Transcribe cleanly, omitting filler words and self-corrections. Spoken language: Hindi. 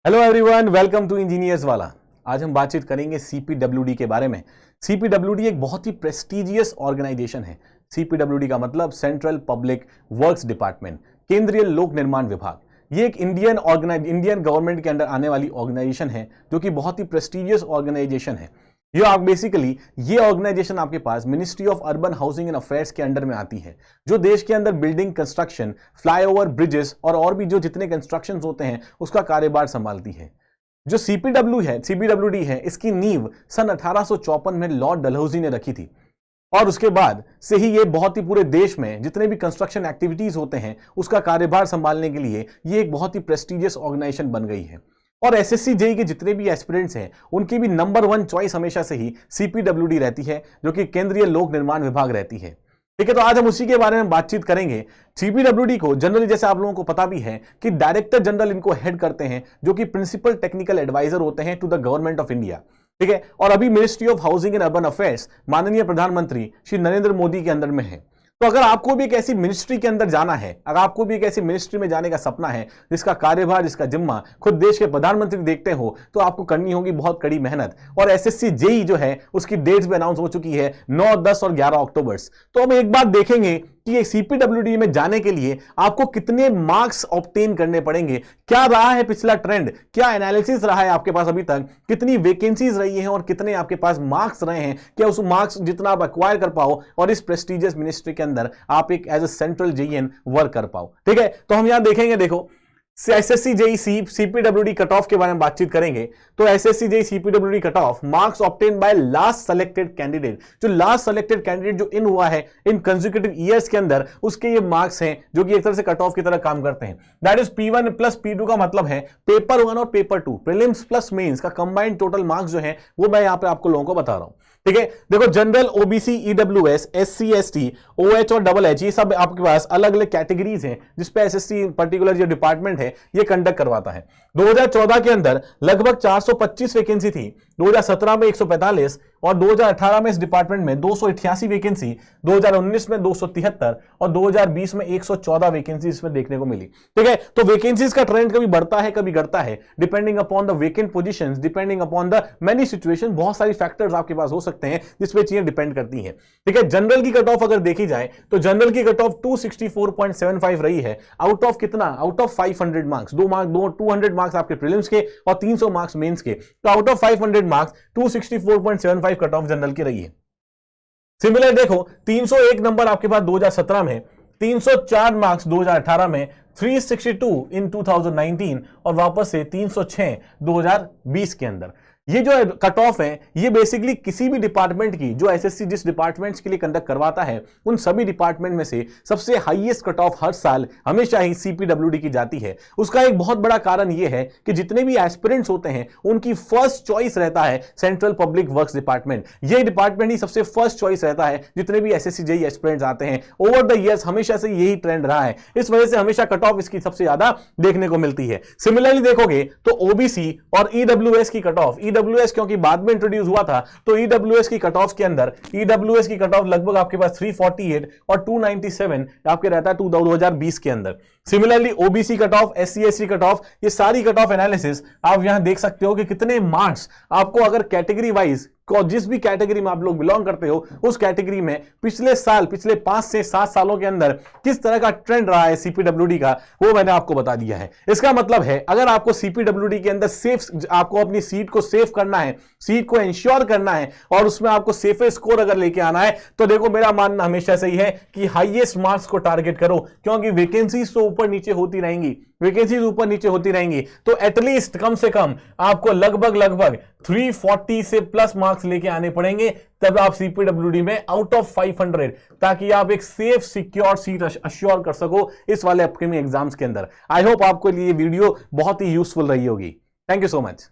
Hello everyone, welcome to engineers वाला। आज हम बातचीत करेंगे सीपीडब्ल्यूडी के बारे में। सीपीडब्ल्यूडी एक बहुत ही प्रेस्टिजियस ऑर्गेनाइजेशन है। सीपीडब्ल्यूडी का मतलब सेंट्रल पब्लिक वर्क्स डिपार्टमेंट, केंद्रीय लोक निर्माण विभाग। ये एक इंडियन गवर्नमेंट के अंडर आने वाली ऑर्गेनाइजेशन है जो कि बहुत ही प्रेस्टिजियस ऑर्गेनाइजेशन है। ये आप बेसिकली ये ऑर्गेनाइजेशन आपके पास ministry of urban housing and affairs के अंडर में आती है, जो देश के अंदर बिल्डिंग कंस्ट्रक्शन, फ्लाईओवर, ब्रिजेस और भी जो जितने कंस्ट्रक्शंस होते हैं उसका कार्यभार संभालती है। जो सीपीडब्ल्यूडी है, इसकी नींव सन 1854 में लॉर्ड डलहौजी ने रखी थी और उसके बाद से ही ये बहुत ही पूरे देश में जितने भी कंस्ट्रक्शन एक्टिविटीज होते हैं उसका कार्यभार संभालने के लिए ये एक बहुत ही प्रेस्टिजियस ऑर्गेनाइजेशन बन गई है। और एसएससी जेई के जितने भी एस्पिरेंट्स हैं उनकी भी नंबर 1 चॉइस हमेशा से ही सीपीडब्ल्यूडी रहती है, जो कि केंद्रीय लोक निर्माण विभाग रहती है। ठीक है, तो आज हम उसी के बारे में बातचीत करेंगे। सीपीडब्ल्यूडी को जनरली, जैसे आप लोगों को पता भी है कि डायरेक्टर जनरल इनको हेड करते हैं, जो कि प्रिंसिपल टेक्निकल एडवाइजर होते हैं to the government of India. ठीक है, और अभी ministry of housing and urban affairs माननीय प्रधानमंत्री श्री नरेंद्र मोदी के अंदर में है। तो अगर आपको भी एक ऐसी मिनिस्ट्री के अंदर जाना है, अगर आपको भी एक ऐसी मिनिस्ट्री में जाने का सपना है जिसका कार्यभार, जिसका जिम्मा खुद देश के प्रधानमंत्री देखते हो, तो आपको करनी होगी बहुत कड़ी मेहनत। और एसएससी जेई जो है उसकी डेट्स भी अनाउंस हो चुकी है 9, 10 और 11 अक्टूबर। तो हम एक बात देखेंगे कि सीपीडब्ल्यूडी में जाने के लिए आपको कितने मार्क्स ऑब्टेन करने पड़ेंगे, क्या रहा है पिछला ट्रेंड, क्या एनालिसिस रहा है आपके पास अभी तक, कितनी वैकेंसीज रही हैं और कितने आपके पास मार्क्स रहे हैं, क्या उस मार्क्स जितना आप एक्वायर कर पाओ और इस प्रेस्टिजियस मिनिस्ट्री के अंदर आप एक as a central JEN work कर पाओ। ठीक है, तो हम यहां देखेंगे, देखो SSC JE CPWD cut off के बारे में बातचीत करेंगे। तो SSC JE CPWD cut off marks obtain by last selected candidate, जो लास्ट सेलेक्टेड कैंडिडेट जो इन हुआ है इन कंसेक्यूटिव ईयर्स के अंदर, उसके ये मार्क्स हैं जो कि एक तरह से कट ऑफ की तरह काम करते हैं। That is P1 plus P2 का मतलब है पेपर 1 और पेपर 2 प्रीलिम्स प्लस मेंस का कंबाइंड टोटल मार्क्स जो है वो मैं यहां पे आपको लोगों को बता रहा हूं। ठीक है, देखो general, OBC, EWS, SC, ST, OH और डबल एच, ये सब आपके पास अलग अलग कैटेगरीज हैं जिसपे एसएससी पर्टिकुलर जो डिपार्टमेंट है ये कंडक्ट करवाता है। 2014 के अंदर लगभग 425 वैकेंसी थी, 2017 में 145 और 2018 में इस डिपार्टमेंट में 288 वैकेंसी, 2019 में 273 और 2020 में 114 वैकेंसी इसमें देखने को मिली। ठीक है, तो वैकेंसीज का ट्रेंड कभी बढ़ता है कभी घटता है, depending upon the vacant positions, depending upon the many situation. बहुत सारी फैक्टर्स आपके पास हो सकते हैं जिसपे चीजें डिपेंड करती हैं। ठीक है, जनरल की कट ऑफ अगर देखी जाए तो जनरल की कट ऑफ 264.75 रही है, आउट ऑफ कितना, आउट ऑफ 500 मार्क्स, 200 मार्क्स आपके प्रीलिम्स के और 300 मार्क्स मेंस के, तो out of 500 marks 264.75 cut off general की रही है। सिमिलर देखो 301 नंबर आपके पास 2017 में, 304 मार्क्स 2018 में, 362 इन 2019 और वापस से 306 2020 के अंदर। ये जो कट ऑफ है ये बेसिकली किसी भी डिपार्टमेंट की, जो एसएससी जिस डिपार्टमेंट्स के लिए कंडक्ट करवाता है उन सभी डिपार्टमेंट में से सबसे हाईएस्ट कट ऑफ हर साल हमेशा ही सीपीडब्ल्यूडी की जाती है। उसका एक बहुत बड़ा कारण यह है कि जितने भी एस्पिरेंट्स होते हैं उनकी फर्स्ट चॉइस रहता है सेंट्रल पब्लिक वर्क्स डिपार्टमेंट। ये डिपार्टमेंट ही सबसे फर्स्ट चॉइस रहता है जितने भी एसएससी जेई एस्पिरेंट्स आते हैं। ओवर द ईयर्स हमेशा से यही ट्रेंड रहा है, इस वजह से हमेशा कट ऑफ इसकी सबसे ज्यादा देखने को मिलती है। सिमिलरली देखोगे तो ओबीसी और ईडब्ल्यूएस की कट ऑफ, ईडब्ल्यूएस क्योंकि बाद में इंट्रोड्यूस हुआ था, तो ईडब्ल्यूएस की कट ऑफ के अंदर ईडब्ल्यूएस की कट ऑफ लगभग आपके पास 348 और 297 आपके रहता है 2020 के अंदर। Similarly OBC cut off, SC ST cut off, ये सारी कट ऑफ एनालिसिस आप यहां देख सकते हो कि कितने मार्क्स आपको अगर कैटेगरी वाइज जिस भी कैटेगरी में आप लोग बिलोंग करते हो उस कैटेगरी में पिछले 5 से 7 सालों के अंदर किस तरह का ट्रेंड रहा है सीपीडब्ल्यूडी का, वो मैंने आपको बता दिया है। इसका मतलब है अगर आपको सीपीडब्ल्यूडी के अंदर आपको अपनी सीट को सेफ करना है, सीट को इंश्योर करना है और उसमें आपको सेफेस्ट स्कोर अगर लेके आना है, तो देखो मेरा मानना हमेशा से ही है कि हाईएस्ट मार्क्स को टारगेट करो, क्योंकि वैकेंसीज तो ऊपर नीचे होती रहेंगी, वैकेंसीज ऊपर नीचे होती रहेंगी, तो एटलीस्ट कम से कम आपको लगभग 340 से प्लस मार्क्स लेके आने पड़ेंगे, तब आप सीपीडब्ल्यूडी में आउट ऑफ 500, ताकि आप एक सेफ सिक्योर सीट अश्योर कर सको इस वाले अपकमिंग एग्जाम्स के अंदर। आई होप आपको ये वीडियो बहुत ही यूजफुल रही होगी। Thank you so much.